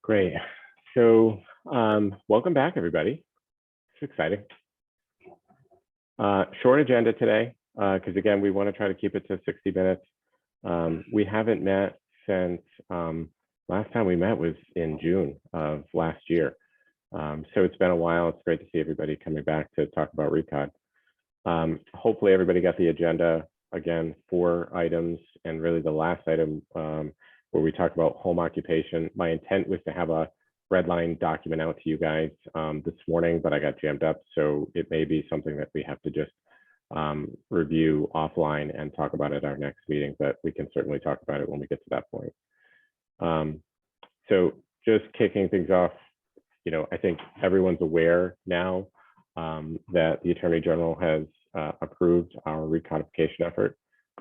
Great. So welcome back, everybody. It's exciting. Short agenda today, because again, we want to try to keep it to 60 minutes. We haven't met since last time we met was in June of last year. So it's been a while. It's great to see everybody coming back to talk about Recod. Hopefully everybody got the agenda. Again, 4 items, and really the last item where we talk about home occupation. My intent was to have a red line document out to you guys this morning, but I got jammed up. So it may be something that we have to just review offline and talk about at our next meeting, but we can certainly talk about it when we get to that point. So just kicking things off, I think everyone's aware now that the Attorney General has approved our recodification effort.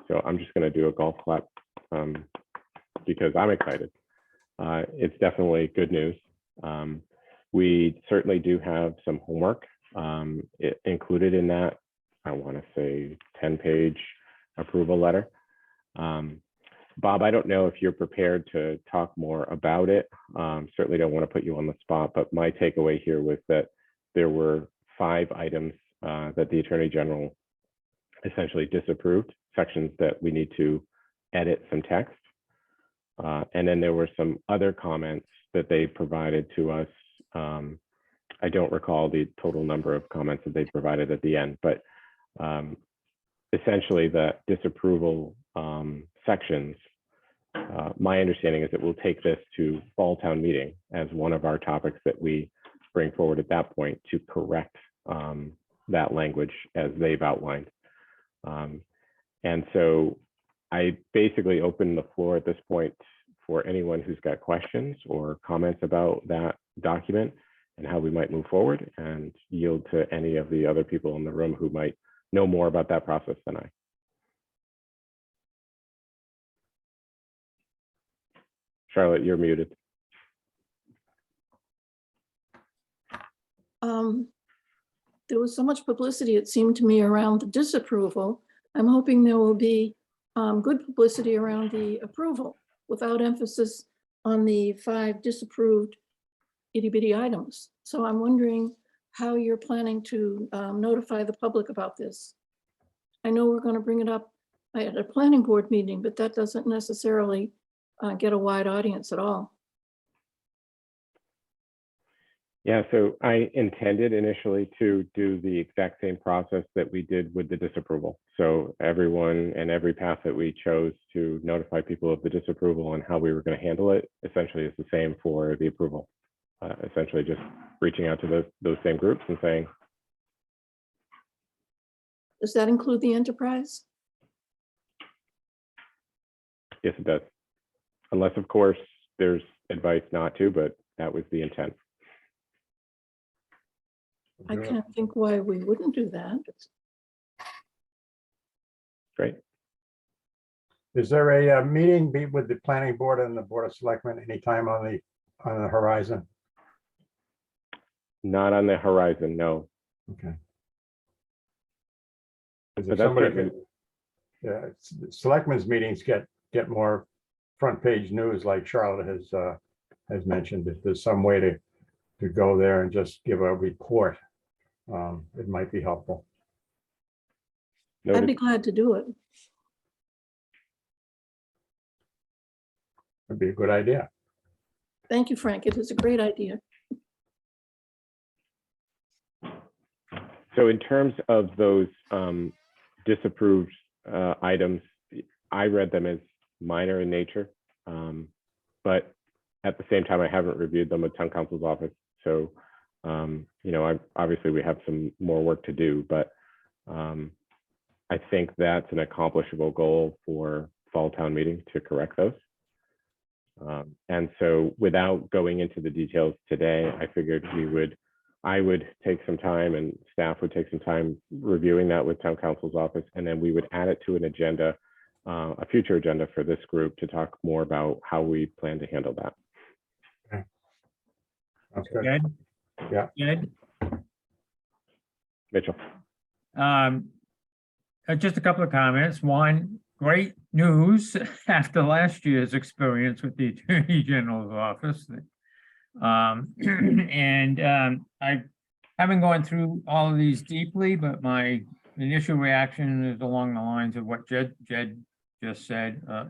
So I'm just going to do a golf clap because I'm excited. It's definitely good news. We certainly do have some homework included in that. I want to say 10-page approval letter. Bob, I don't know if you're prepared to talk more about it. Certainly don't want to put you on the spot, but my takeaway here was that there were 5 items that the Attorney General essentially disapproved, sections that we need to edit some text. And then there were some other comments that they provided to us. I don't recall the total number of comments that they provided at the end, but essentially the disapproval sections, my understanding is that we'll take this to fall town meeting as one of our topics that we bring forward at that point to correct that language as they've outlined. And so I basically open the floor at this point for anyone who's got questions or comments about that document and how we might move forward, and yield to any of the other people in the room who might know more about that process than I. Charlotte, you're muted. There was so much publicity, it seemed to me, around the disapproval. I'm hoping there will be good publicity around the approval without emphasis on the 5 disapproved itty-bitty items. So I'm wondering how you're planning to notify the public about this. I know we're going to bring it up at a planning board meeting, but that doesn't necessarily get a wide audience at all. Yeah, so I intended initially to do the exact same process that we did with the disapproval. So everyone and every path that we chose to notify people of the disapproval and how we were going to handle it essentially is the same for the approval. Essentially just reaching out to those same groups and saying. Does that include the enterprise? Yes, it does. Unless, of course, there's advice not to, but that was the intent. I can't think why we wouldn't do that. Great. Is there a meeting with the planning board and the board of selectmen anytime on the horizon? Not on the horizon, no. Okay. But somebody yeah, selectmen's meetings get more front page news, like Charlotte has mentioned. If there's some way to go there and just give a report, it might be helpful. I'd be glad to do it. It'd be a good idea. Thank you, Frank. It is a great idea. So in terms of those disapproved items, I read them as minor in nature, but at the same time, I haven't reviewed them with town council's office. So, obviously we have some more work to do, but I think that's an accomplishable goal for fall town meeting to correct those. And so without going into the details today, I figured I would take some time and staff would take some time reviewing that with town council's office, and then we would add it to an agenda, a future agenda for this group to talk more about how we plan to handle that. Okay. Sounds good. Ed? Yeah. Ed? Mitchell. Just a couple of comments. One, great news after last year's experience with the Attorney General's office. I haven't gone through all of these deeply, but my initial reaction is along the lines of what Jed just said, a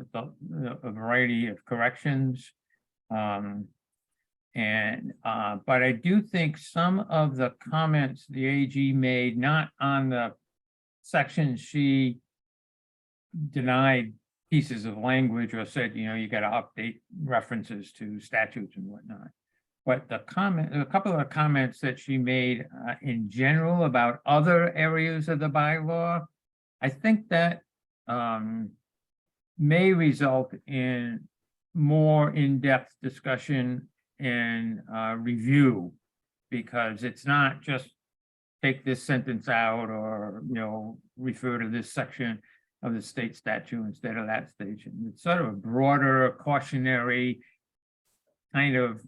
variety of corrections. But I do think some of the comments the AG made, not on the section she denied pieces of language or said, you got to update references to statutes and whatnot. But a couple of comments that she made in general about other areas of the bylaw, I think that may result in more in-depth discussion and review, because it's not just take this sentence out or, refer to this section of the state statute instead of that station. It's sort of a broader cautionary kind of,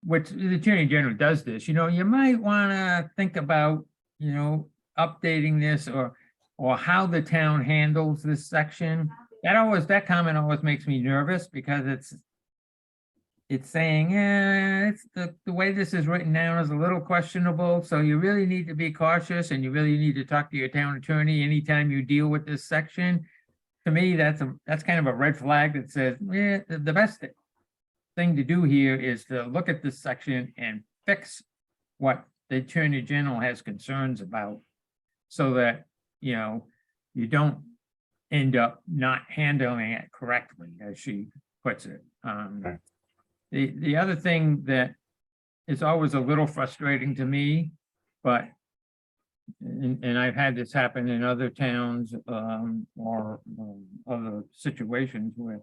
which the Attorney General does this, you might want to think about, updating this or how the town handles this section. That comment always makes me nervous, because it's saying, it's the way this is written down is a little questionable. So you really need to be cautious, and you really need to talk to your town attorney anytime you deal with this section. To me, that's kind of a red flag that says, the best thing to do here is to look at this section and fix what the Attorney General has concerns about, so that, you don't end up not handling it correctly, as she puts it. Right. The other thing that is always a little frustrating to me, but and I've had this happen in other towns or other situations, where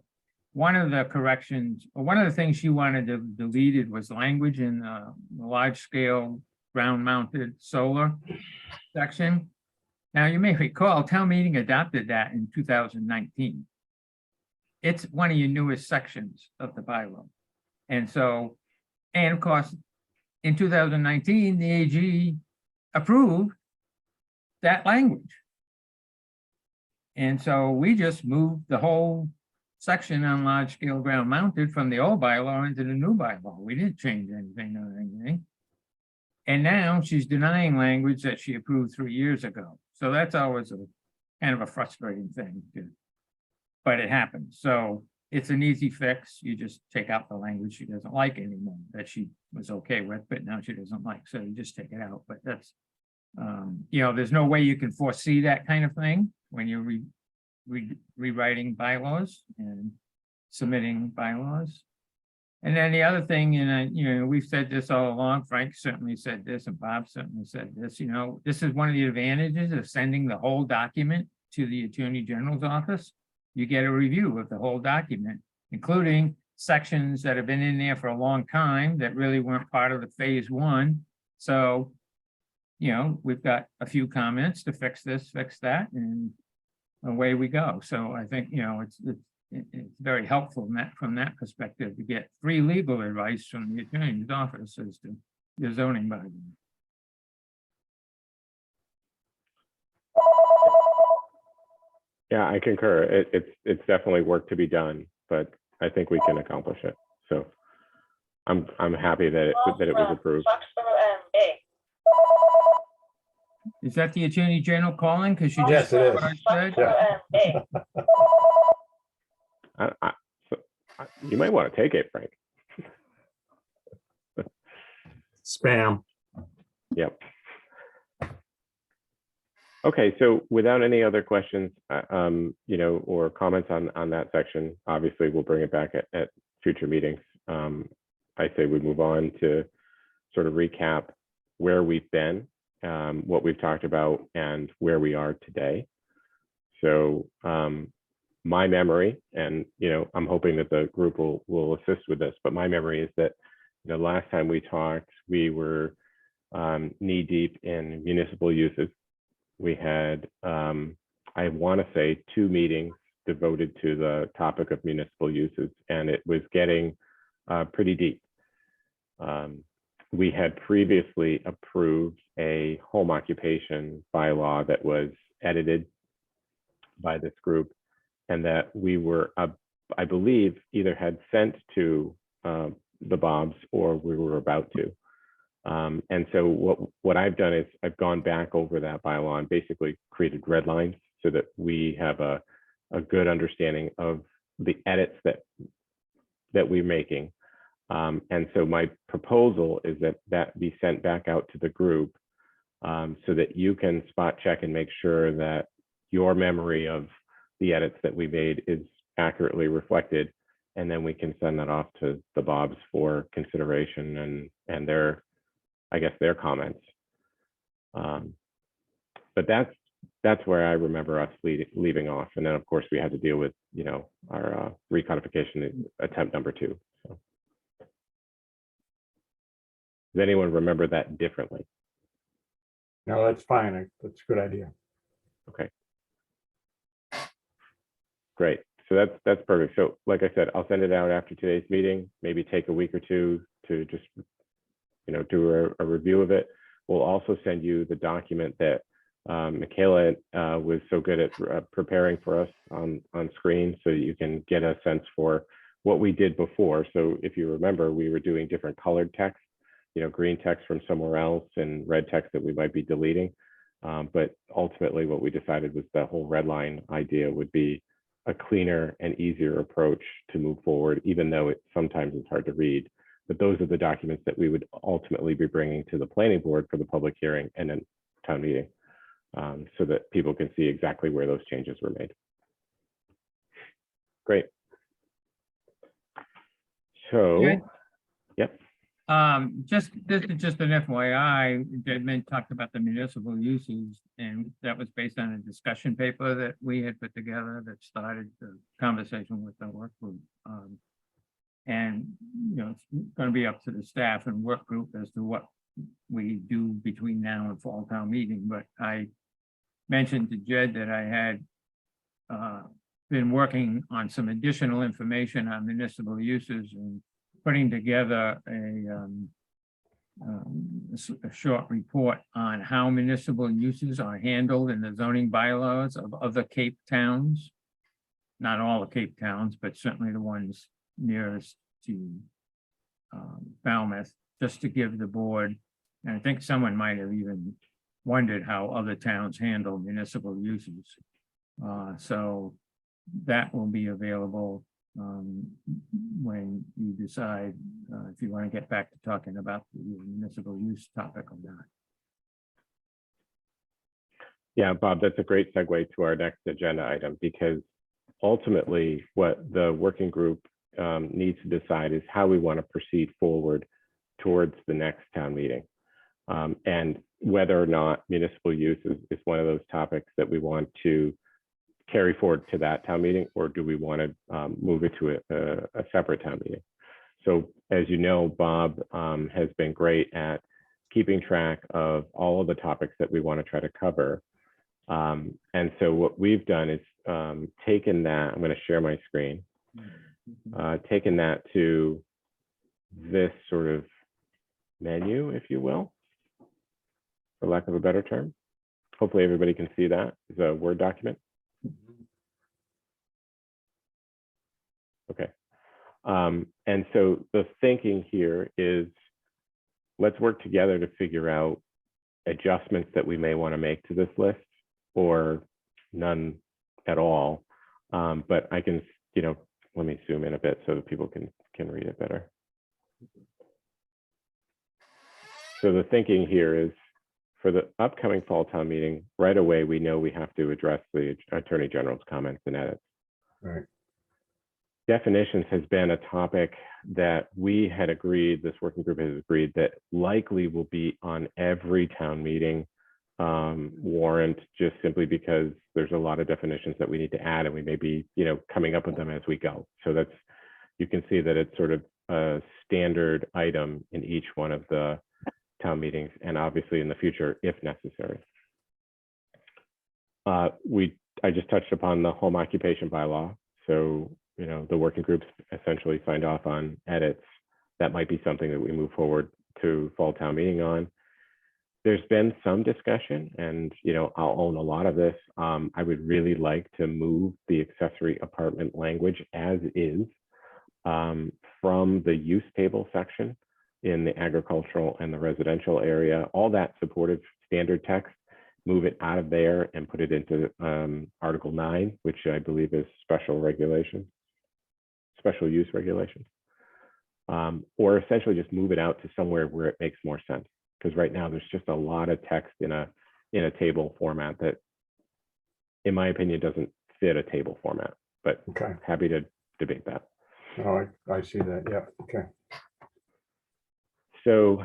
one of the corrections, or one of the things she wanted deleted was language in the large scale ground mounted solar section. Now, you may recall, town meeting adopted that in 2019. It's one of your newest sections of the bylaw. And so, and of course, in 2019, the AG approved that language. And so we just moved the whole section on large scale ground mounted from the old bylaw into the new bylaw. We didn't change anything or anything. And now she's denying language that she approved 3 years ago. So that's always a kind of a frustrating thing, but it happens. So it's an easy fix. You just take out the language she doesn't like anymore, that she was okay with, but now she doesn't like. So you just take it out. But that's, there's no way you can foresee that kind of thing when you're rewriting bylaws and submitting bylaws. And then the other thing, and we've said this all along, Frank certainly said this, and Bob certainly said this, this is one of the advantages of sending the whole document to the Attorney General's office. You get a review of the whole document, including sections that have been in there for a long time that really weren't part of the phase one. So, we've got a few comments to fix this, fix that, and away we go. So I think, it's very helpful from that perspective to get free legal advice from the attorney's office as to your zoning bylaw. Yeah, I concur. It's definitely work to be done, but I think we can accomplish it. So I'm happy that it was approved. Is that the Attorney General calling? Because she Yes, just it is. what I said? Yeah. You might want to take it, Frank. Spam. Yep. Okay, so without any other questions, or comments on that section, obviously we'll bring it back at future meetings. I say we move on to sort of recap where we've been, what we've talked about, and where we are today. So my memory, and I'm hoping that the group will assist with this, but my memory is that last time we talked, we were knee deep in municipal uses. We had, I want to say, 2 meetings devoted to the topic of municipal uses, and it was getting pretty deep. We had previously approved a home occupation bylaw that was edited by this group, and that we were, I believe, either had sent to the Bobs, or we were about to. And so what I've done is I've gone back over that bylaw and basically created red lines so that we have a good understanding of the edits that we're making. And so my proposal is that be sent back out to the group so that you can spot check and make sure that your memory of the edits that we made is accurately reflected. And then we can send that off to the Bobs for consideration and their, I guess, their comments. But that's where I remember us leaving off. And then of course we had to deal with, you know, our recodification attempt number 2. So. Does anyone remember that differently? No, that's fine. That's a good idea. Okay. Great. So that's perfect. So like I said, I'll send it out after today's meeting, maybe take a week or two to just, you know, do a review of it. We'll also send you the document that Michaela was so good at preparing for us on screen, so you can get a sense for what we did before. So if you remember, we were doing different colored text, you know, green text from somewhere else and red text that we might be deleting. But ultimately what we decided was the whole red line idea would be a cleaner and easier approach to move forward, even though it sometimes is hard to read. But those are the documents that we would ultimately be bringing to the planning board for the public hearing and then town meeting, so that people can see exactly where those changes were made. Great. So, Okay. Yep. This is just an FYI, Edmund talked about the municipal uses, and that was based on a discussion paper that we had put together that started the conversation with the work group. And, you know, it's going to be up to the staff and work group as to what we do between now and fall town meeting. But I mentioned to Jed that I had been working on some additional information on municipal uses and putting together a short report on how municipal uses are handled in the zoning bylaws of other Cape towns. Not all the Cape towns, but certainly the ones nearest to Falmouth, just to give the board, and I think someone might have even wondered how other towns handle municipal uses. So that will be available when you decide if you want to get back to talking about the municipal use topic or not. Yeah, Bob, that's a great segue to our next agenda item, because ultimately what the working group needs to decide is how we want to proceed forward towards the next town meeting. And whether or not municipal use is one of those topics that we want to carry forward to that town meeting, or do we want to move it to a separate town meeting? So as you know, Bob has been great at keeping track of all of the topics that we want to try to cover. And so what we've done is taken that, I'm going to share my screen, taken that to this sort of menu, if you will, for lack of a better term. Hopefully everybody can see that. It's a Word document. Okay. And so the thinking here is, let's work together to figure out adjustments that we may want to make to this list, or none at all. But I can, you know, let me zoom in a bit so that people can read it better. So the thinking here is, for the upcoming fall town meeting, right away, we know we have to address the Attorney General's comments and edits. Right. Definitions has been a topic that we had agreed, this working group has agreed, that likely will be on every town meeting warrant, just simply because there's a lot of definitions that we need to add, and we may be, you know, coming up with them as we go. So that's, you can see that it's sort of a standard item in each one of the town meetings, and obviously in the future, if necessary. I just touched upon the home occupation bylaw. So, you know, the working groups essentially signed off on edits. That might be something that we move forward to fall town meeting on. There's been some discussion, and, you know, I'll own a lot of this. I would really like to move the accessory apartment language as is from the use table section in the agricultural and the residential area, all that supportive standard text, move it out of there and put it into Article 9, which I believe is special regulations, special use regulations. Or essentially just move it out to somewhere where it makes more sense. Because right now there's just a lot of text in a table format that, in my opinion, doesn't fit a table format, but Okay. happy to debate that. Oh, I see that. Yeah. Okay. So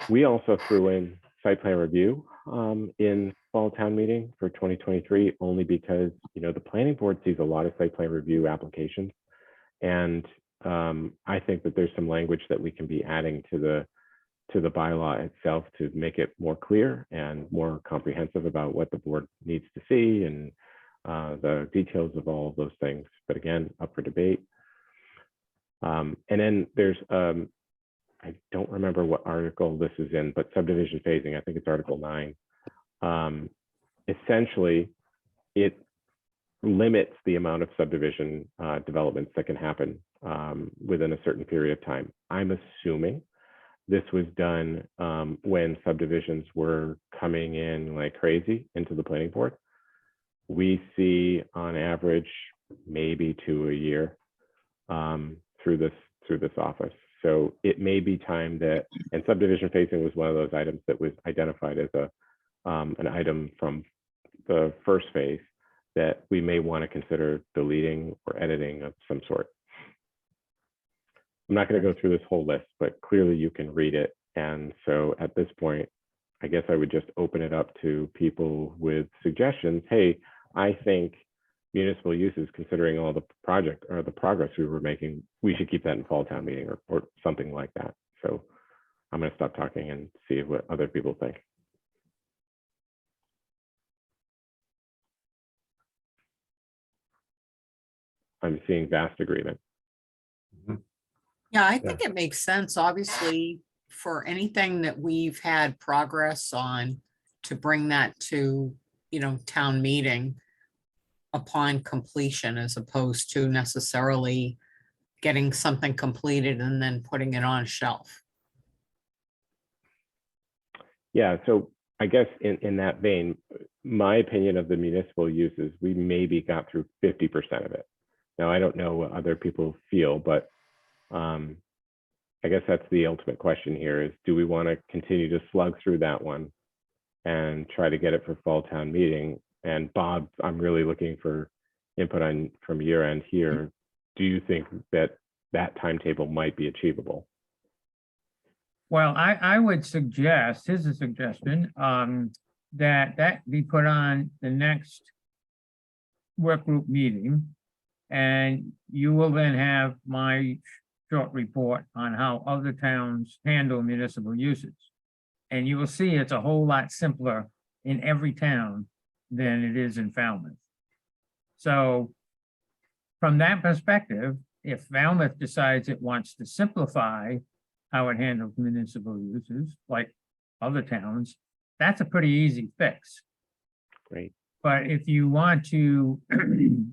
we also threw in site plan review in fall town meeting for 2023, only because, you know, the planning board sees a lot of site plan review applications. And I think that there's some language that we can be adding to the bylaw itself to make it more clear and more comprehensive about what the board needs to see and the details of all of those things. But again, up for debate. And then there's, I don't remember what article this is in, but subdivision phasing, I think it's Article 9. Essentially, it limits the amount of subdivision developments that can happen within a certain period of time. I'm assuming this was done when subdivisions were coming in like crazy into the planning board. We see on average maybe 2 a year through this office. So it may be time that, and subdivision phasing was one of those items that was identified as an item from the first phase that we may want to consider deleting or editing of some sort. I'm not going to go through this whole list, but clearly you can read it. And so at this point, I guess I would just open it up to people with suggestions. Hey, I think municipal uses, considering all the project or the progress we were making, we should keep that in fall town meeting or something like that. So I'm going to stop talking and see what other people think. I'm seeing vast agreement. Yeah, I think it makes sense, obviously, for anything that we've had progress on to bring that to, you know, town meeting upon completion, as opposed to necessarily getting something completed and then putting it on a shelf. Yeah, so I guess in that vein, my opinion of the municipal uses, we maybe got through 50% of it. Now, I don't know what other people feel, but I guess that's the ultimate question here is, do we want to continue to slug through that one and try to get it for fall town meeting? And Bob, I'm really looking for input from your end here. Do you think that that timetable might be achievable? Well, I would suggest, here's a suggestion, that be put on the next work group meeting. And you will then have my short report on how other towns handle municipal uses. And you will see it's a whole lot simpler in every town than it is in Falmouth. So from that perspective, if Falmouth decides it wants to simplify how it handles municipal uses, like other towns, that's a pretty easy fix. Great. But if you want to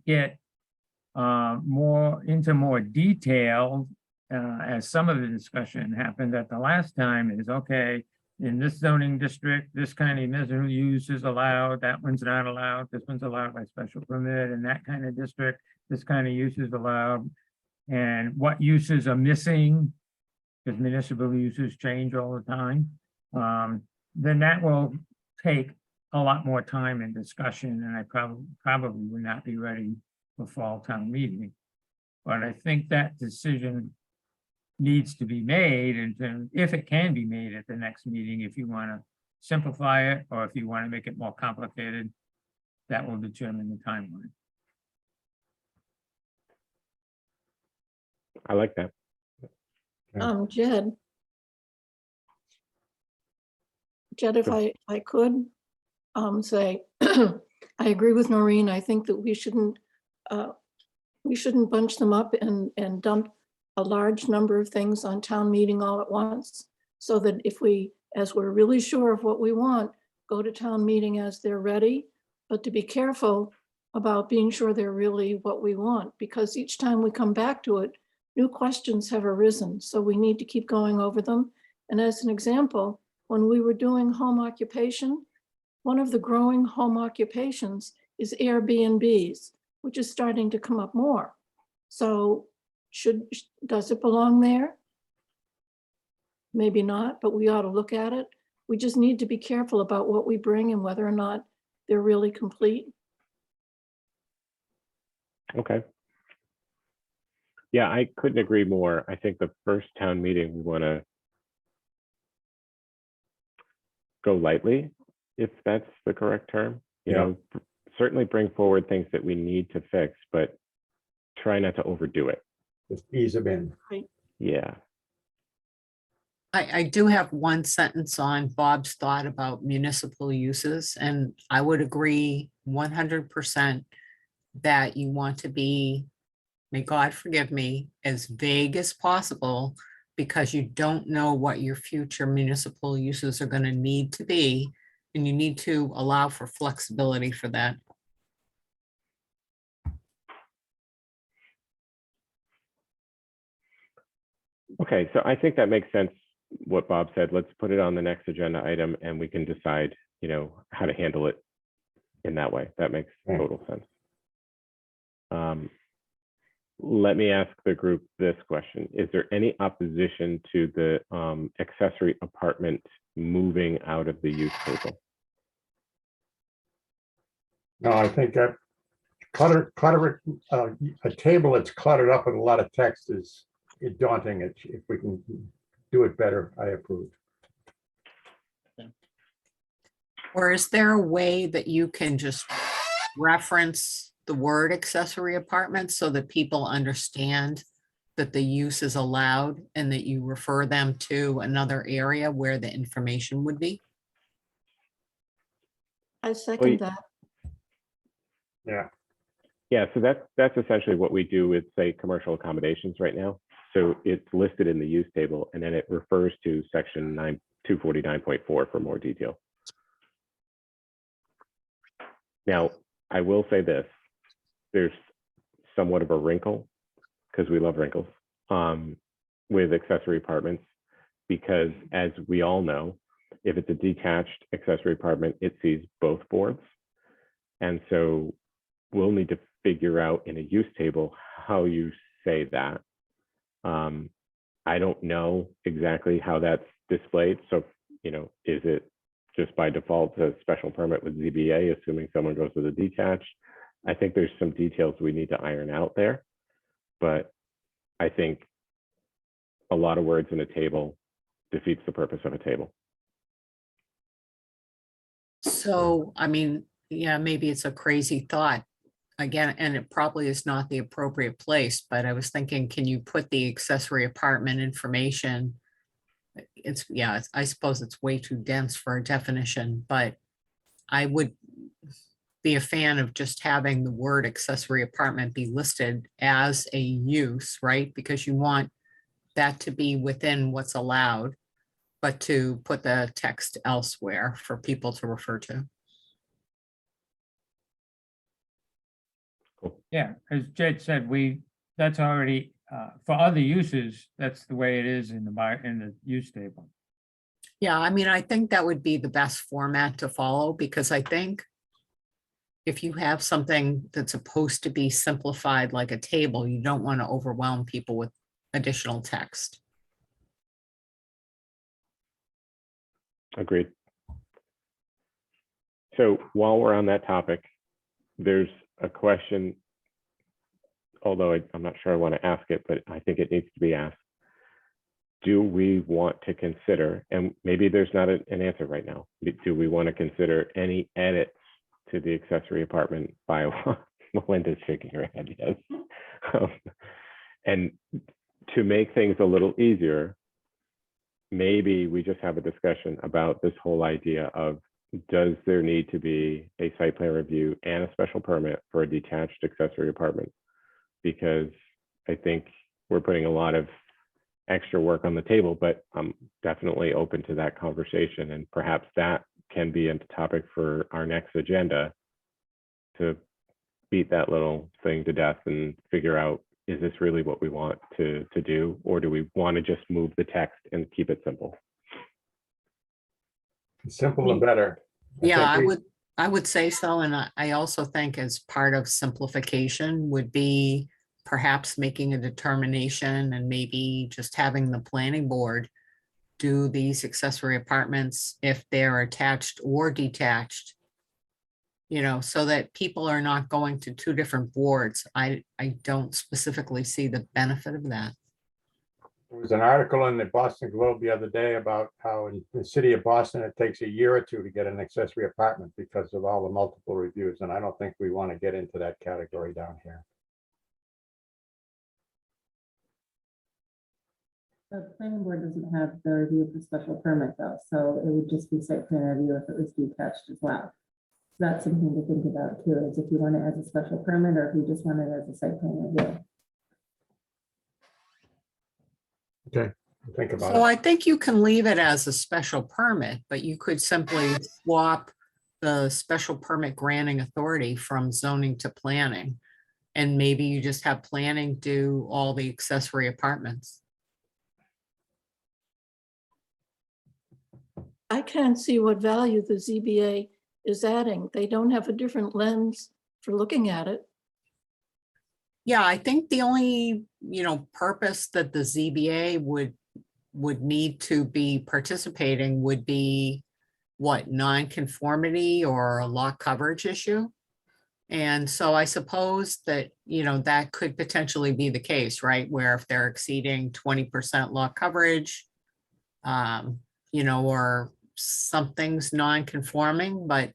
get more detail, as some of the discussion happened at the last time, is okay, in this zoning district, this kind of municipal use is allowed, that one's not allowed, this one's allowed by special permit, in that kind of district, this kind of use is allowed, and what uses are missing, because municipal uses change all the time, then that will take a lot more time and discussion, and I probably would not be ready for fall town meeting. But I think that decision needs to be made, and if it can be made at the next meeting, if you want to simplify it, or if you want to make it more complicated, that will determine the timeline. I like that. Jed, if I could say, I agree with Noreen. I think that we shouldn't bunch them up and dump a large number of things on town meeting all at once, so that if as we're really sure of what we want, go to town meeting as they're ready, but to be careful about being sure they're really what we want, because each time we come back to it, new questions have arisen, so we need to keep going over them. And as an example, when we were doing home occupation, one of the growing home occupations is Airbnbs, which is starting to come up more. So does it belong there? Maybe not, but we ought to look at it. We just need to be careful about what we bring and whether or not they're really complete. Okay. Yeah, I couldn't agree more. I think the first town meeting, we want to go lightly, if that's the correct term. You Yeah. know, certainly bring forward things that we need to fix, but try not to overdo it. Just ease them in. Yeah. I do have one sentence on Bob's thought about municipal uses, and I would agree 100% that you want to be, may God forgive me, as vague as possible, because you don't know what your future municipal uses are going to need to be, and you need to allow for flexibility for that. Okay, so I think that makes sense, what Bob said. Let's put it on the next agenda item and we can decide, you know, how to handle it in that way. That makes Yeah. total sense. Let me ask the group this question. Is there any opposition to the accessory apartment moving out of the use table? No, I think that a table that's cluttered up with a lot of text is daunting. If we can do it better, I approve. Or is there a way that you can just reference the word accessory apartment so that people understand that the use is allowed and that you refer them to another area where the information would be? I second that. Yeah, Yeah, so that's essentially what we do with, say, commercial accommodations right now. So it's listed in the use table and then it refers to section 249.4 for more detail. Now, I will say this, there's somewhat of a wrinkle, because we love wrinkles, with accessory apartments, because as we all know, if it's a detached accessory apartment, it sees both boards. And so we'll need to figure out in a use table how you say that. I don't know exactly how that's displayed. So, you know, is it just by default a special permit with ZBA, assuming someone goes with a detached? I think there's some details we need to iron out there, but I think a lot of words in a table defeats the purpose of a table. So, I mean, yeah, maybe it's a crazy thought. Again, and it probably is not the appropriate place, but I was thinking, can you put the accessory apartment information? It's, yeah, I suppose it's way too dense for a definition, but I would be a fan of just having the word accessory apartment be listed as a use, right? Because you want that to be within what's allowed, but to put the text elsewhere for people to refer to. Yeah, as Jed said, that's already, for other uses, that's the way it is in the use table. Yeah, I mean, I think that would be the best format to follow, because I think if you have something that's supposed to be simplified like a table, you don't want to overwhelm people with additional text. Agreed. So while we're on that topic, there's a question, although I'm not sure I want to ask it, but I think it needs to be asked. Do we want to consider, and maybe there's not an answer right now, do we want to consider any edits to the accessory apartment bylaw? Melinda's shaking her head, yes. And to make things a little easier, maybe we just have a discussion about this whole idea of, does there need to be a site plan review and a special permit for a detached accessory apartment? Because I think we're putting a lot of extra work on the table, but I'm definitely open to that conversation. And perhaps that can be a topic for our next agenda, to beat that little thing to death and figure out, is this really what we want to do? Or do we want to just move the text and keep it simple? Simple and better. Yeah, think we- I would say so. And I also think as part of simplification would be perhaps making a determination and maybe just having the planning board do these accessory apartments if they're attached or detached. So that people are not going to two different boards. I don't specifically see the benefit of that. There was an article in the Boston Globe the other day about how in the city of Boston, it takes a year or two to get an accessory apartment because of all the multiple reviews. And I don't think we want to get into that category down here. The planning board doesn't have the review for special permit though, so it would just be site plan review if it was detached as well. So that's something to think about too, is if you want it as a special permit or if you just want it as a site plan review. Okay, think about So it. I think you can leave it as a special permit, but you could simply swap the special permit granting authority from zoning to planning. And maybe you just have planning do all the accessory apartments. I can't see what value the ZBA is adding. They don't have a different lens for looking at it. Yeah, I think the only, purpose that the ZBA would need to be participating would be what, non-conformity or a lot coverage issue? And so I suppose that, that could potentially be the case, right? Where if they're exceeding 20% lot coverage, or something's non-conforming, but,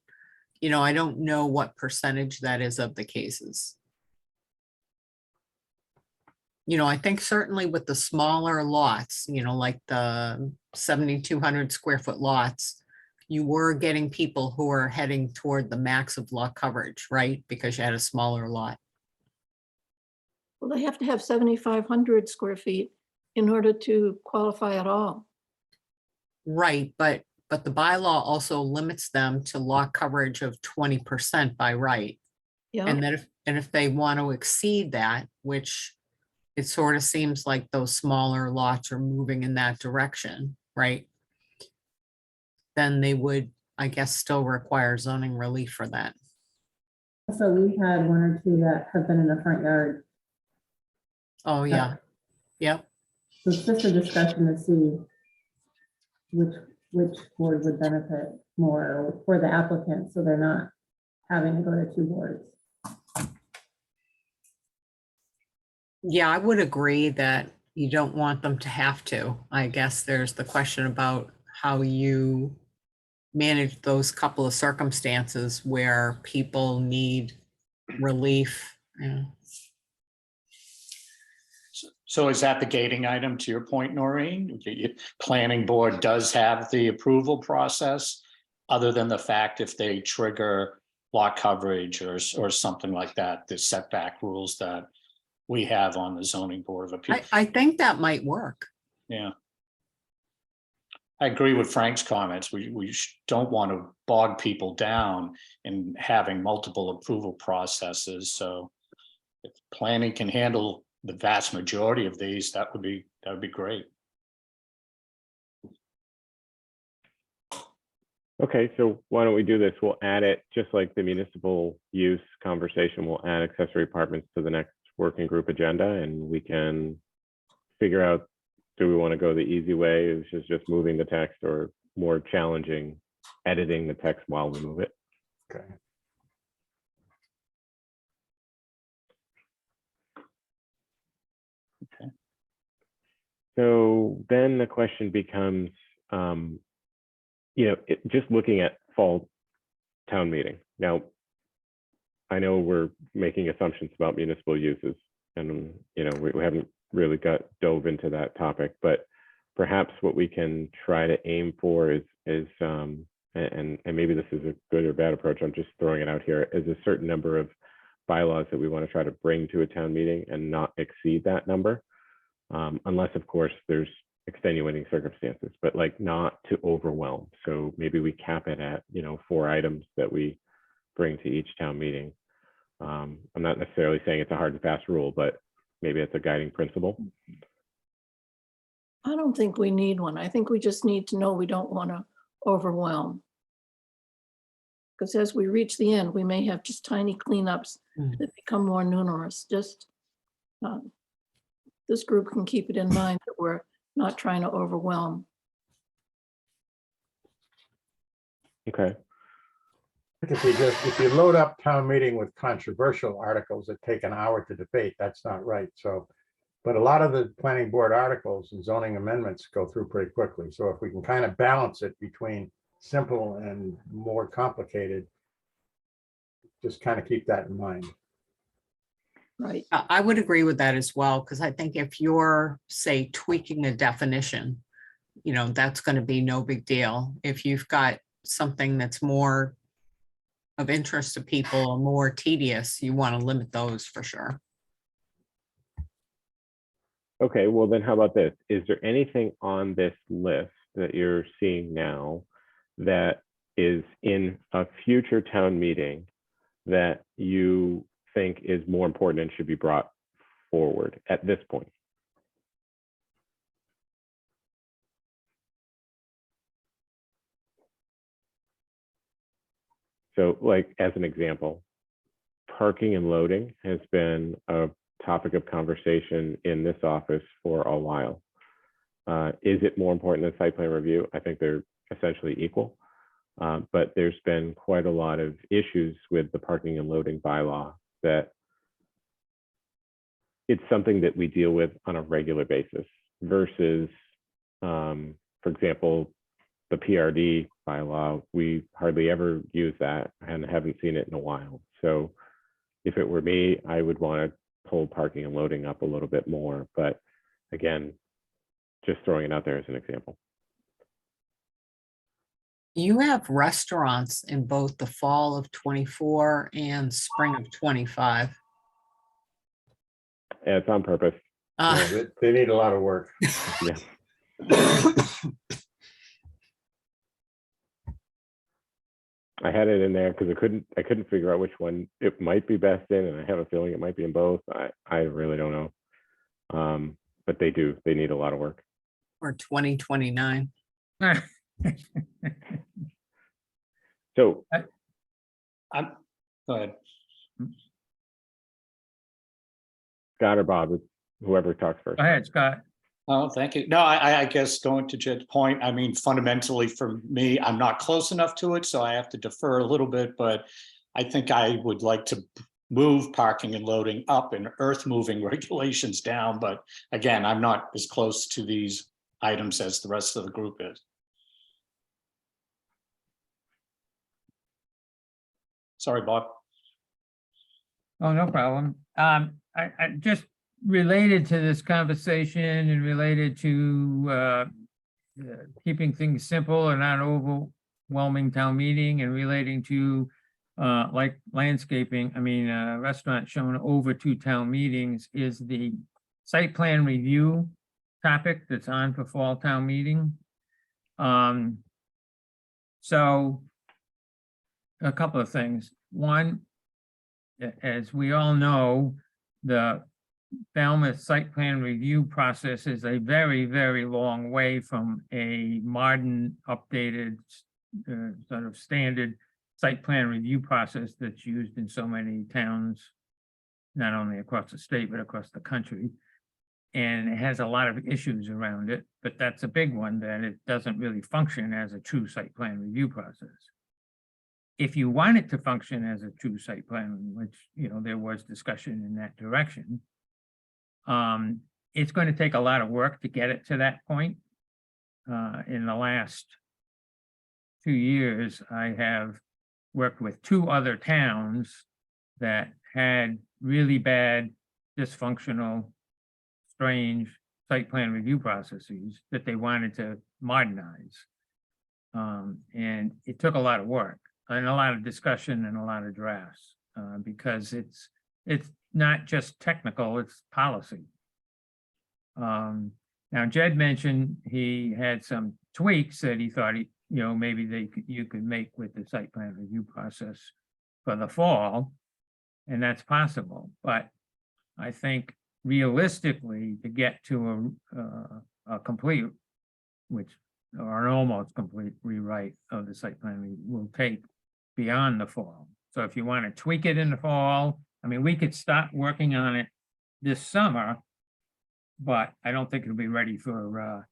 I don't know what percentage that is of the cases. I think certainly with the smaller lots, like the 7,200 square foot lots, you were getting people who are heading toward the max of lot coverage, right? Because you had a smaller lot. Well, they have to have 7,500 square feet in order to qualify at all. Right, but the bylaw also limits them to lot coverage of 20% by right. Yeah, And that if they want to exceed that, which it sort of seems like those smaller lots are moving in that direction, right? Then they would, I guess, still require zoning relief for that. So we've had one or two that have been in the front yard. Oh, yeah. Yep. So it's just a discussion to see which board would benefit more for the applicant, so they're not having to go to two boards. Yeah, I would agree that you don't want them to have to. I guess there's the question about how you manage those couple of circumstances where people need relief. Yeah. So is that the gating item to your point, Noreen? Planning board does have the approval process, other than the fact if they trigger lot coverage or something like that, the setback rules that we have on the zoning board of appeals. I think that might work. Yeah. I agree with Frank's comments. We don't want to bog people down in having multiple approval processes. So if planning can handle the vast majority of these, that would be great. Okay, so why don't we do this? We'll add it, just like the municipal use conversation, we'll add accessory apartments to the next working group agenda, and we can figure out, do we want to go the easy way, which is just moving the text, or more challenging, editing the text while we move it? Okay. Okay. So then the question becomes, just looking at fall town meeting. Now, I know we're making assumptions about municipal uses, and we haven't really dove into that topic, but perhaps what we can try to aim for is and maybe this is a good or bad approach, I'm just throwing it out here, is a certain number of bylaws that we want to try to bring to a town meeting and not exceed that number, unless of course there's extenuating circumstances, but like not to overwhelm. So maybe we cap it at 4 items that we bring to each town meeting. I'm not necessarily saying it's a hard and fast rule, but maybe it's a guiding principle. I don't think we need one. I think we just need to know we don't want to overwhelm. Because as we reach the end, we may have just tiny cleanups Mm. that become more numerous. Just this group can keep it in mind that we're not trying to overwhelm. Okay. If you load up town meeting with controversial articles that take an hour to debate, that's not right. So, but a lot of the planning board articles and zoning amendments go through pretty quickly. So if we can kind of balance it between simple and more complicated, just kind of keep that in mind. Right. I would agree with that as well, because I think if you're, say, tweaking a definition, you know, that's going to be no big deal. If you've got something that's more of interest to people or more tedious, you want to limit those for sure. Okay, well then how about this? Is there anything on this list that you're seeing now that is in a future town meeting that you think is more important and should be brought forward at this point? So like, as an example, parking and loading has been a topic of conversation in this office for a while. Is it more important than site plan review? I think they're essentially equal. But there's been quite a lot of issues with the parking and loading bylaw that it's something that we deal with on a regular basis versus, for example, the PRD bylaw, we hardly ever use that and haven't seen it in a while. So if it were me, I would want to pull parking and loading up a little bit more. But again, just throwing it out there as an example. You have restaurants in both the fall of 24 and spring of 25. Yeah, it's on purpose. Yeah, they need a lot of work. Yeah. I had it in there because I couldn't figure out which one it might be best in, and I have a feeling it might be in both. I really don't know. But they need a lot of work. Or 2029. So I'm, go ahead. Scott or Bob, whoever talks first. Go ahead, Scott. Oh, thank you. No, I guess going to Jed's point, I mean, fundamentally for me, I'm not close enough to it, so I have to defer a little bit, but I think I would like to move parking and loading up and earth moving regulations down. But again, I'm not as close to these items as the rest of the group is. Sorry, Bob. Oh, no problem. I just related to this conversation and related to keeping things simple and not overwhelming town meeting, and relating to like landscaping. I mean, a restaurant shown over 2 town meetings is the site plan review topic that's on for fall town meeting. So a couple of things. One, as we all know, the Falmouth site plan review process is a very, very long way from a modern, updated, sort of standard site plan review process that's used in so many towns, not only across the state, but across the country. And it has a lot of issues around it, but that's a big one, that it doesn't really function as a true site plan review process. If you want it to function as a true site plan, which, you know, there was discussion in that direction, it's going to take a lot of work to get it to that point. In the last 2 years, I have worked with 2 other towns that had really bad, dysfunctional, strange site plan review processes that they wanted to modernize. And it took a lot of work and a lot of discussion and a lot of drafts, because it's not just technical, it's policy. Now Jed mentioned he had some tweaks that he thought maybe you could make with the site plan review process for the fall, and that's possible. But I think realistically, to get to a complete, which, or an almost complete rewrite of the site plan will take beyond the fall. So if you want to tweak it in the fall, I mean, we could start working on it this summer, but I don't think it'll be ready for,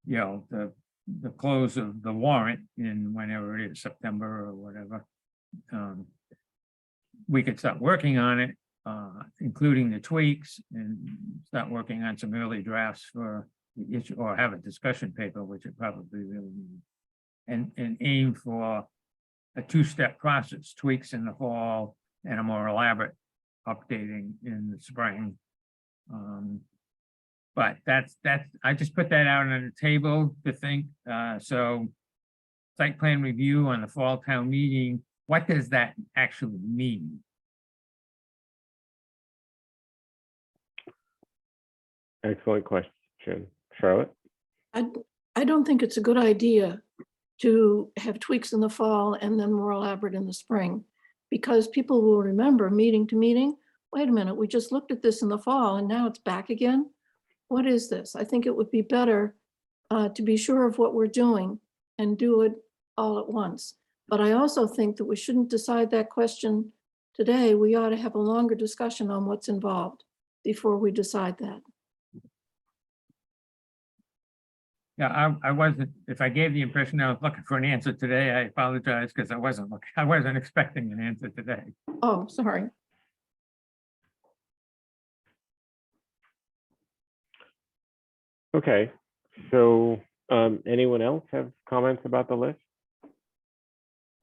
you know, the close of the warrant in whenever it is, September or whatever. We could start working on it, including the tweaks, and start working on some early drafts for the issue, or have a discussion paper, which it probably really needs. And aim for a two-step process, tweaks in the fall and a more elaborate updating in the spring. But that's, I just put that out on the table to think, so site plan review on the fall town meeting, what does that actually mean? Excellent question, Charlotte. I don't think it's a good idea to have tweaks in the fall and then more elaborate in the spring, because people will remember meeting to meeting, wait a minute, we just looked at this in the fall and now it's back again. What is this? I think it would be better to be sure of what we're doing and do it all at once. But I also think that we shouldn't decide that question today. We ought to have a longer discussion on what's involved before we decide that. Yeah, I wasn't, if I gave the impression I was looking for an answer today, I apologize, because I wasn't expecting an answer today. Oh, sorry. Okay, so anyone else have comments about the list?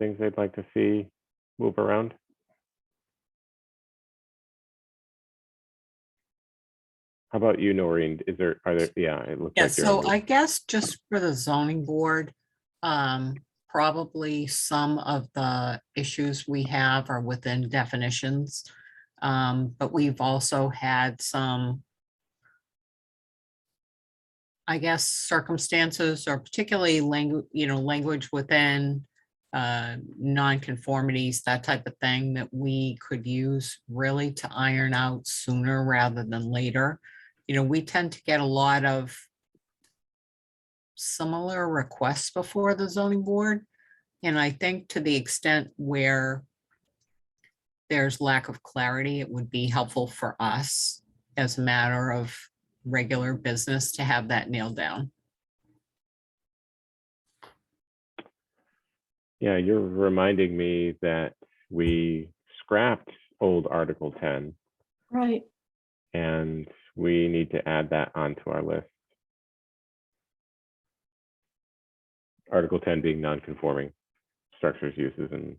Things they'd like to see move around? How about you, Noreen? Are there, yeah, it looks Yeah, like you're. so on mute. I guess just for the zoning board, probably some of the issues we have are within definitions. But we've also had some, I guess, circumstances, or particularly language, language within nonconformities, that type of thing, that we could use really to iron out sooner rather than later. We tend to get a lot of similar requests before the zoning board. And I think to the extent where there's lack of clarity, it would be helpful for us as a matter of regular business to have that nailed down. Yeah, you're reminding me that we scrapped old Article 10, Right. and we need to add that onto our list. Article 10 being non-conforming structures, uses, and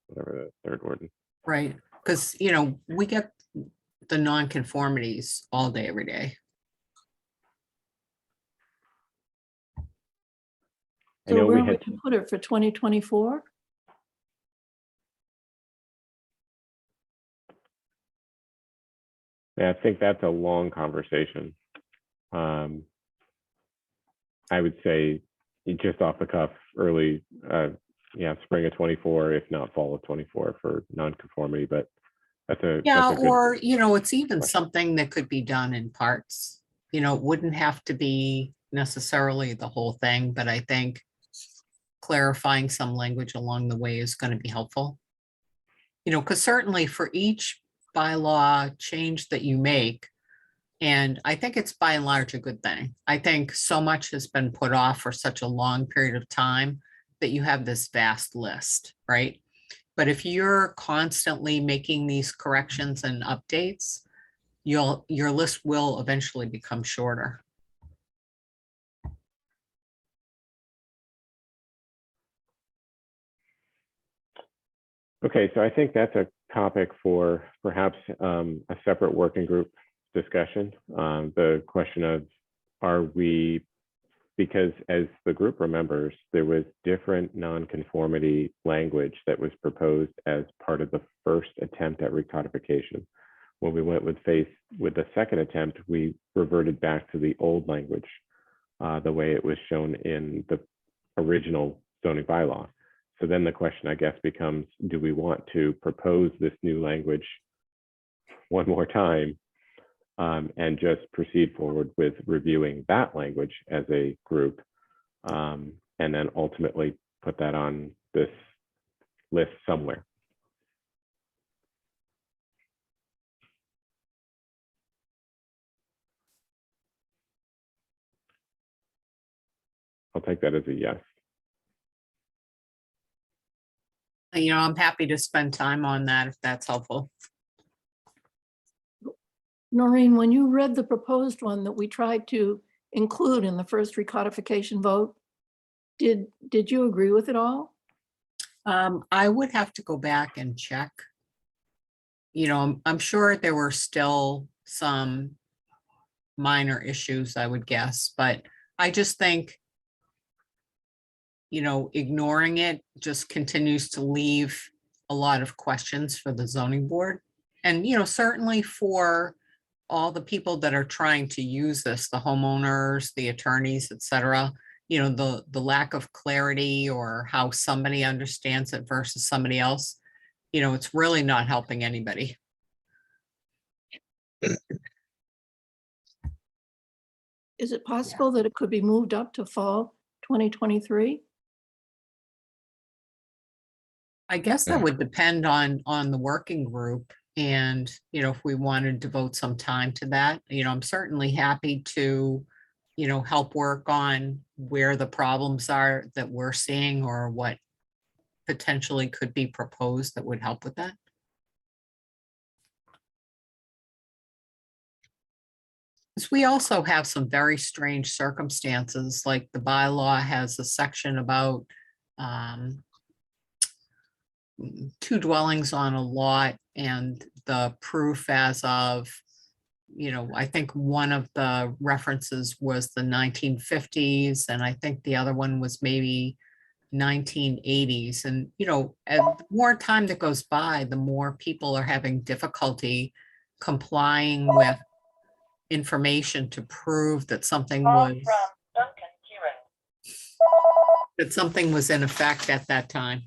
whatever the third word. Right, because, we get the nonconformities all day, every day. I So know where we we had, can put it for 2024? yeah, I think that's a long conversation. I would say just off the cuff, early, yeah, spring of 24, if not fall of 24 for non-conformity, but that's a Yeah, that's a good or, it's even question. something that could be done in parts. It wouldn't have to be necessarily the whole thing, but I think clarifying some language along the way is going to be helpful. Because certainly for each bylaw change that you make, and I think it's by and large a good thing. I think so much has been put off for such a long period of time that you have this vast list, right? But if you're constantly making these corrections and updates, your list will eventually become shorter. Okay, so I think that's a topic for perhaps a separate working group discussion. The question of, are we, because as the group remembers, there was different nonconformity language that was proposed as part of the first attempt at recodification. When we went with the second attempt, we reverted back to the old language, the way it was shown in the original zoning bylaw. So then the question, I guess, becomes, do we want to propose this new language one more time, and just proceed forward with reviewing that language as a group, and then ultimately put that on this list somewhere. I'll take that as a yes. I'm happy to spend time on that if that's helpful. Noreen, when you read the proposed one that we tried to include in the first recodification vote, did you agree with it all? I would have to go back and check. I'm sure there were still some minor issues, I would guess, but I just think, ignoring it just continues to leave a lot of questions for the zoning board. And, certainly for all the people that are trying to use this, the homeowners, the attorneys, et cetera, the lack of clarity or how somebody understands it versus somebody else, it's really not helping anybody. Is it possible that it could be moved up to fall 2023? I guess that would depend on the working group and, if we wanted to devote some time to that, I'm certainly happy to, help work on where the problems are that we're seeing or what potentially could be proposed that would help with that. Because we also have some very strange circumstances, like the bylaw has a section about 2 dwellings on a lot and the proof as of, I think one of the references was the 1950s, and I think the other one was maybe 1980s. And, as the more time that goes by, the more people are having difficulty complying with information to prove that something was in effect at that time.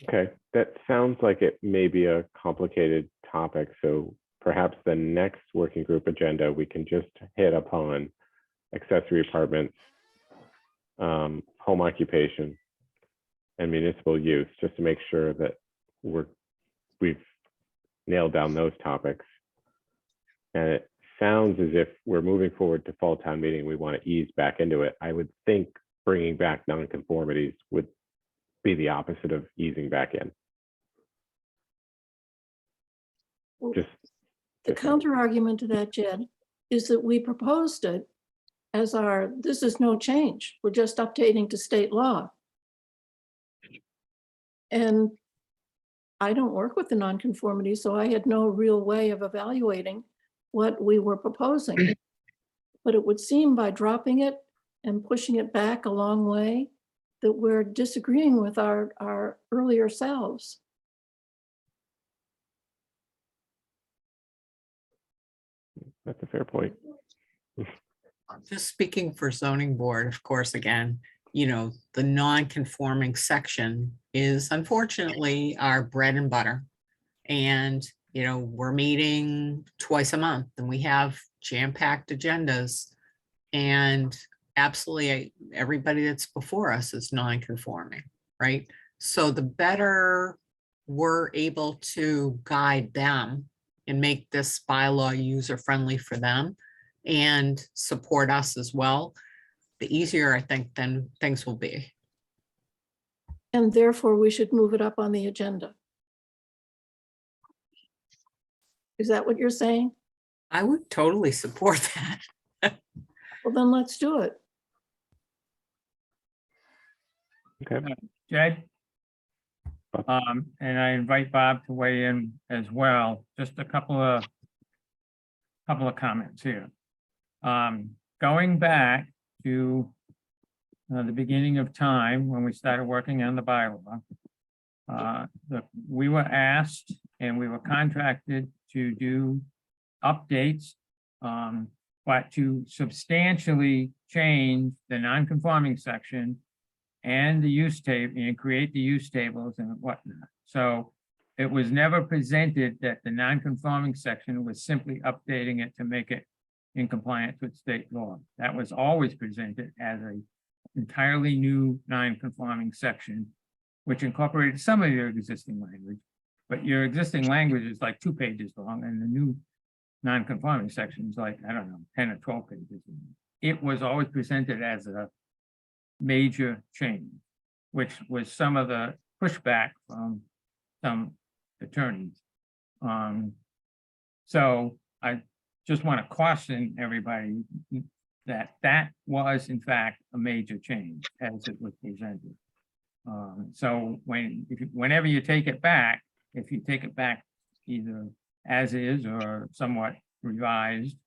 Okay, that sounds like it may be a complicated topic. So perhaps the next working group agenda, we can just hit upon accessory apartments, home occupation, and municipal use, just to make sure that we've nailed down those topics. And it sounds as if we're moving forward to fall town meeting. We want to ease back into it. I would think bringing back nonconformities would be the opposite of easing back in. Well, Just the counter argument to that, Jed, is that we proposed it as this is no change. We're just updating to state law. And I don't work with the nonconformity, so I had no real way of evaluating what we were proposing. But it would seem by dropping it and pushing it back a long way that we're disagreeing with our earlier selves. That's a fair point. Just speaking for zoning board, of course, again, the non-conforming section is unfortunately our bread and butter. And, we're meeting twice a month and we have jam-packed agendas, and absolutely everybody that's before us is non-conforming, right? So the better we're able to guide them and make this bylaw user-friendly for them and support us as well, the easier I think then things will be. And therefore we should move it up on the agenda. Is that what you're saying? I would totally support that. Well, then let's do it. Okay. Jed? And I invite Bob to weigh in as well. Just a couple of comments here. Going back to the beginning of time when we started working on the bylaw, we were asked and we were contracted to do updates, but to substantially change the non-conforming section and the use table and create the use tables and whatnot. So it was never presented that the non-conforming section was simply updating it to make it in compliance with state law. That was always presented as a entirely new non-conforming section, which incorporated some of your existing language, but your existing language is like 2 pages long, and the new non-conforming section is like, I don't know, 10 or 12 pages. It was always presented as a major change, which was some of the pushback from some attorneys. So I just want to caution everybody that that was in fact a major change as it was presented. So whenever you take it back, if you take it back either as is or somewhat revised,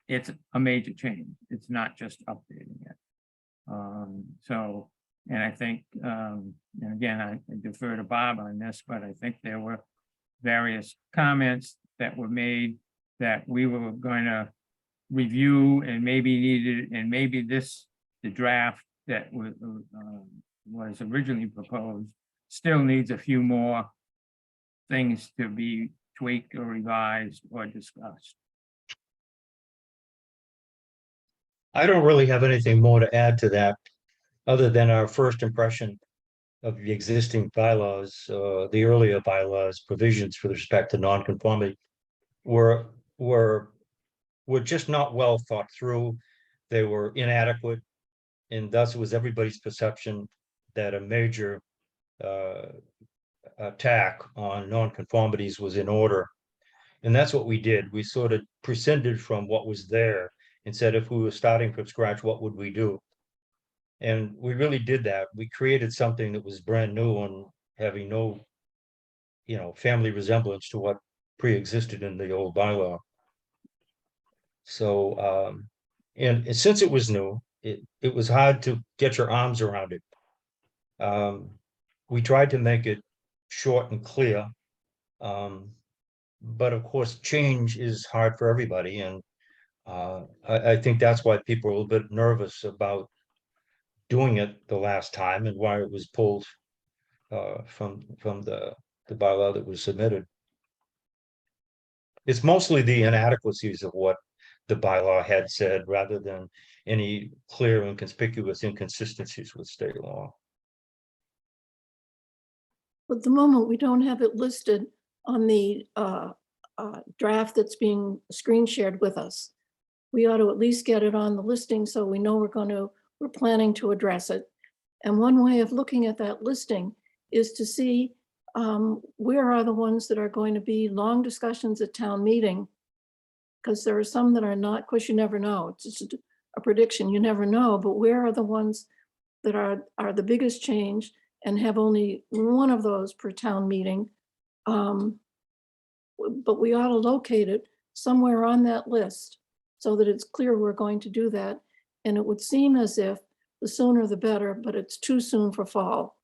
it's a major change. It's not just updating it. And I think, and again, I defer to Bob on this, but I think there were various comments that were made that we were going to review and maybe needed, and maybe the draft that was originally proposed still needs a few more things to be tweaked or revised or discussed. I don't really have anything more to add to that, other than our first impression of the existing bylaws, the earlier bylaws provisions with respect to nonconformity were just not well thought through. They were inadequate, and thus it was everybody's perception that a major attack on nonconformities was in order. And that's what we did. We sort of prescinded from what was there and said, if we were starting from scratch, what would we do? And we really did that. We created something that was brand new and having no, family resemblance to what pre-existed in the old bylaw. So, and since it was new, it was hard to get your arms around it. We tried to make it short and clear. But of course, change is hard for everybody. And I think that's why people are a little bit nervous about doing it the last time and why it was pulled from the bylaw that was submitted. It's mostly the inadequacies of what the bylaw had said rather than any clear and conspicuous inconsistencies with state law. At the moment, we don't have it listed on the draft that's being screen shared with us. We ought to at least get it on the listing so we know we're planning to address it. And one way of looking at that listing is to see where are the ones that are going to be long discussions at town meeting, because there are some that are not. Of course, you never know. It's just a prediction. You never know. But where are the ones that are the biggest change and have only one of those per town meeting? But we ought to locate it somewhere on that list so that it's clear we're going to do that. And it would seem as if the sooner the better, but it's too soon for fall.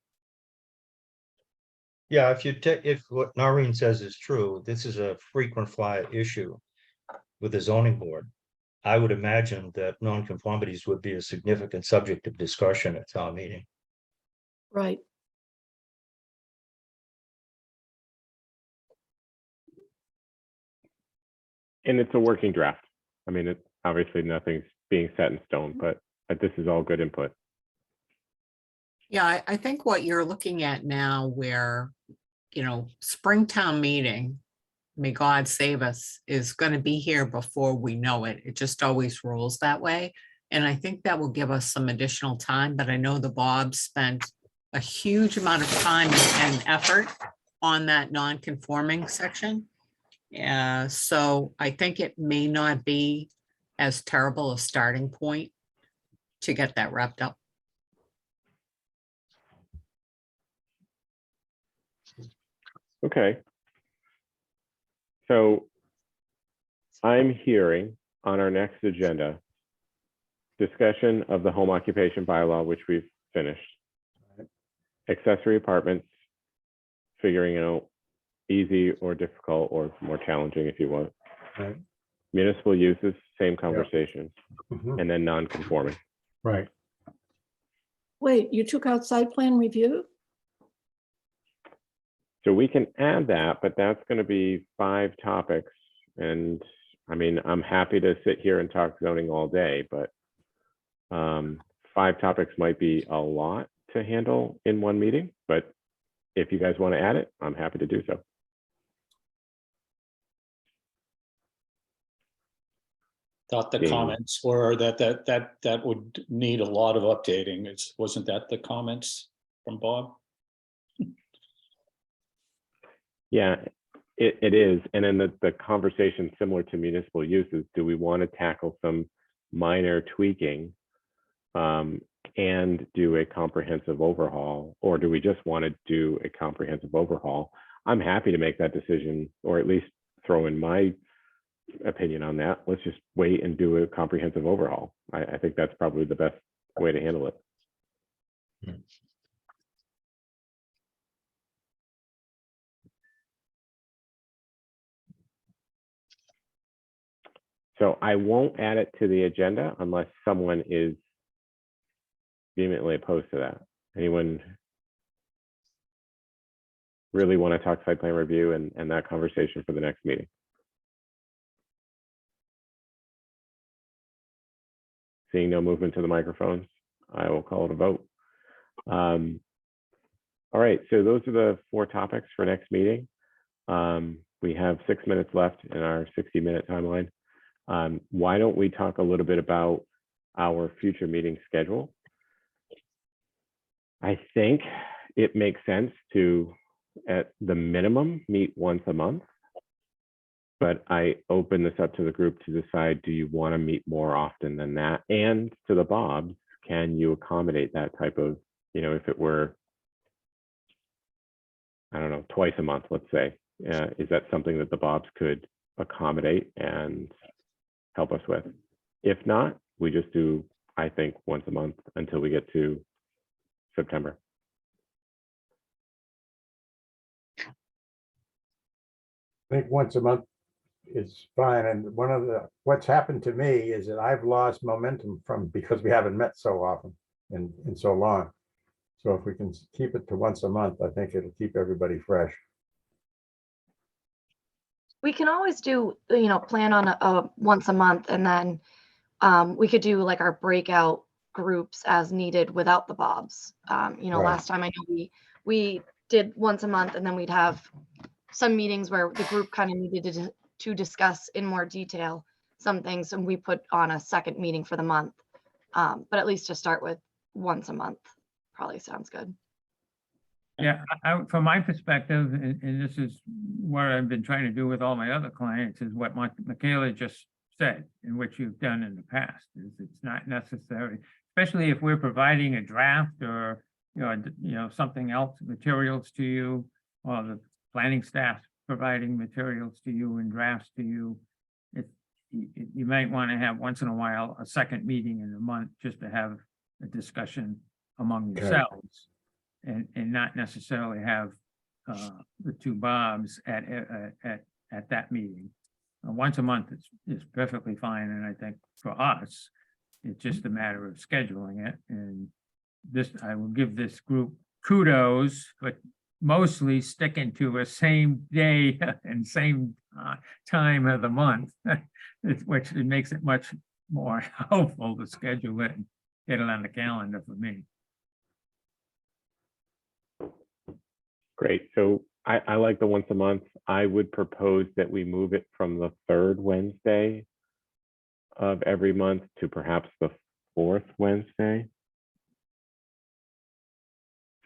Yeah, if what Noreen says is true, this is a frequent flyer issue with the zoning board. I would imagine that nonconformities would be a significant subject of discussion at town meeting. Right. And it's a working draft. I mean, it's obviously nothing's being set in stone, but this is all good input. Yeah, I think what you're looking at now where, Springtown meeting, may God save us, is going to be here before we know it. It just always rolls that way. And I think that will give us some additional time, but I know the Bob spent a huge amount of time and effort on that non-conforming section. So I think it may not be as terrible a starting point to get that wrapped up. Okay. So I'm hearing on our next agenda, discussion of the home occupation bylaw, which we've finished. Accessory apartments, figuring out easy or difficult or more challenging if you want. Right. Municipal uses, same conversation, Mhm. and then non-conforming. Right. Wait, you took out site plan review? So we can add that, but that's going to be 5 topics. And I mean, I'm happy to sit here and talk zoning all day, but 5 topics might be a lot to handle in one meeting. But if you guys want to add it, I'm happy to do so. Thought the Yeah. comments were that would need a lot of updating. Wasn't that the comments from Bob? Yeah, it is. And then the conversation similar to municipal uses, do we want to tackle some minor tweaking and do a comprehensive overhaul, or do we just want to do a comprehensive overhaul? I'm happy to make that decision, or at least throw in my opinion on that. Let's just wait and do a comprehensive overhaul. I think that's probably the best way to handle it. So I won't add it to the agenda unless someone is vehemently opposed to that. Anyone really want to talk site plan review and that conversation for the next meeting? Seeing no movement to the microphones, I will call it a vote. All right, so those are the 4 topics for next meeting. We have 6 minutes left in our 60-minute timeline. Why don't we talk a little bit about our future meeting schedule? I think it makes sense to, at the minimum, meet once a month. But I open this up to the group to decide, do you want to meet more often than that? And to the Bobs, can you accommodate that type of, if it were, I don't know, twice a month, let's say, is that something that the Bobs could accommodate and help us with? If not, we just do, I think, once a month until we get to September. I think once a month is fine. And what's happened to me is that I've lost momentum because we haven't met so often and so long. So if we can keep it to once a month, I think it'll keep everybody fresh. We can always do, plan on a once a month, and then we could do like our breakout groups as needed without the Bobs. Right. Last time I know we did once a month, and then we'd have some meetings where the group kind of needed to discuss in more detail some things, and we put on a second meeting for the month. But at least to start with, once a month probably sounds good. Yeah, from my perspective, and this is what I've been trying to do with all my other clients, is what Michaela just said, and what you've done in the past, is it's not necessary, especially if we're providing a draft or, something else, materials to you, or the planning staff providing materials to you and drafts to you. You might want to have once in a while a second meeting in a month just to have a discussion among yourselves. And not necessarily have the 2 Bobs at that meeting. Once a month is perfectly fine, and I think for us, it's just a matter of scheduling it. And this, I will give this group kudos, but mostly sticking to a same day and same time of the month, which it makes it much more helpful to schedule it and get it on the calendar for me. Great. So I like the once a month. I would propose that we move it from the 3rd Wednesday of every month to perhaps the 4th Wednesday.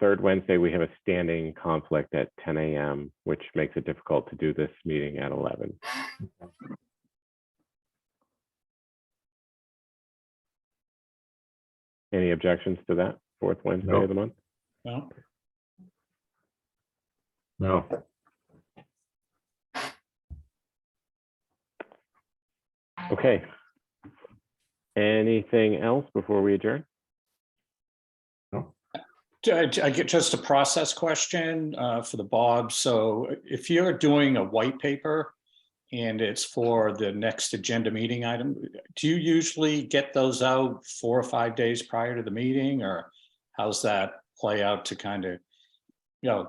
3rd Wednesday, we have a standing conflict at 10 a.m., which makes it difficult to do this meeting at 11. Any objections to that 4th Wednesday No. of the month? No. No. Okay. Anything else before we adjourn? I get just a process question for the Bob. So if you're doing a white paper and it's for the next agenda meeting item, do you usually get those out 4 or 5 days prior to the meeting, or how's that play out to kind of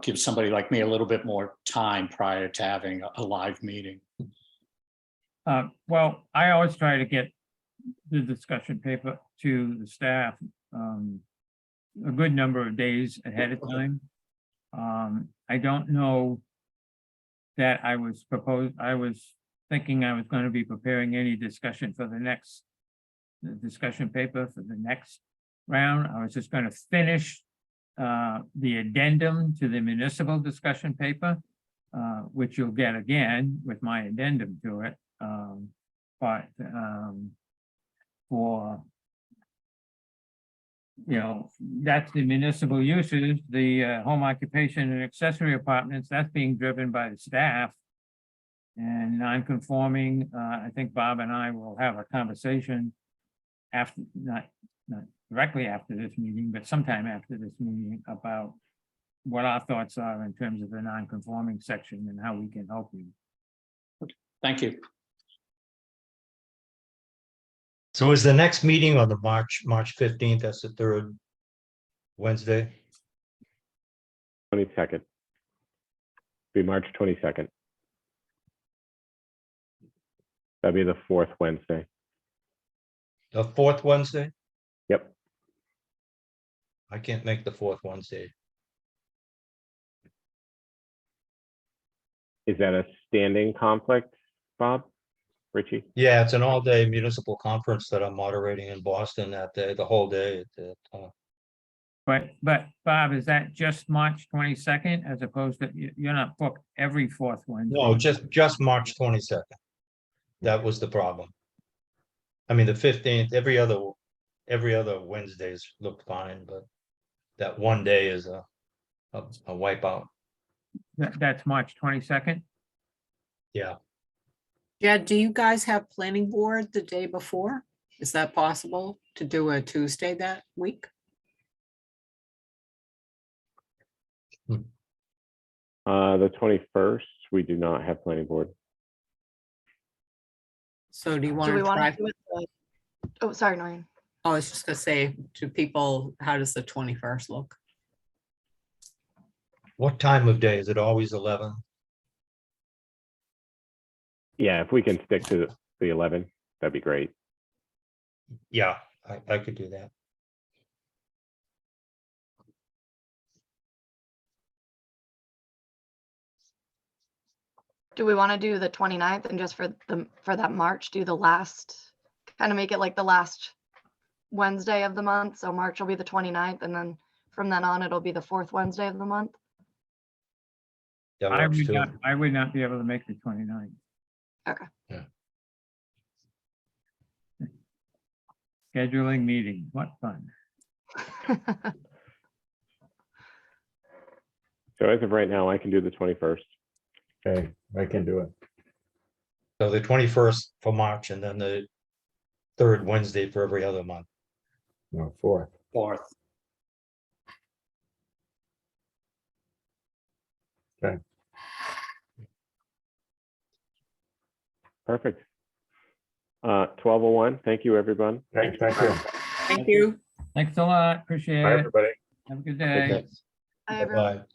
give somebody like me a little bit more time prior to having a live meeting. Well, I always try to get the discussion paper to the staff a good number of days ahead of time. I don't know that I was thinking I was going to be preparing any discussion for the discussion paper for the next round. I was just going to finish the addendum to the municipal discussion paper, which you'll get again with my addendum to it. But for, that's the municipal uses, the home occupation and accessory apartments, that's being driven by the staff. And non-conforming, I think Bob and I will have a conversation after, not directly after this meeting, but sometime after this meeting about what our thoughts are in terms of the non-conforming section and how we can help you. Thank you. So is the next meeting on the March 15th? That's the third Wednesday. 22nd. Be March 22nd. That'd be the fourth Wednesday. The fourth Wednesday? Yep. I can't make the fourth Wednesday. Is that a standing conflict, Bob? Richie? Yeah, it's an all-day municipal conference that I'm moderating in Boston that day, the whole day. But Bob, is that just March 22nd as opposed to, you're not booked every fourth Wednesday? No, just March 22nd. That was the problem. I mean, the 15th, every other Wednesdays looked fine, but that one day is a wipeout. That's March 22nd? Yeah. Yeah, do you guys have planning board the day before? Is that possible to do a Tuesday that week? The 21st, we do not have planning board. So do you Do want we to want try? to do it? Oh, sorry, Noreen. I was just gonna say to people, how does the 21st look? What time of day? Is it always 11? Yeah, if we can stick to the 11, that'd be great. Yeah, I could do that. Do we want to do the 29th and just for that March, do the last, kind of make it like the last Wednesday of the month? So March will be the 29th, and then from then on, it'll be the fourth Wednesday of the month. That I works would too. not, I would not be able to make the 29th. Okay. Yeah. Scheduling meeting, what fun. So as of right now, I can do the 21st. Okay, I can do it. So the 21st for March and then the third Wednesday for every other month. No, fourth. Fourth. Perfect. 12:01. Thank you, everyone. Thank you. Thank you. Thanks a lot, appreciate Bye, it. everybody. Have a good Take day. care. Hi, everyone. Bye.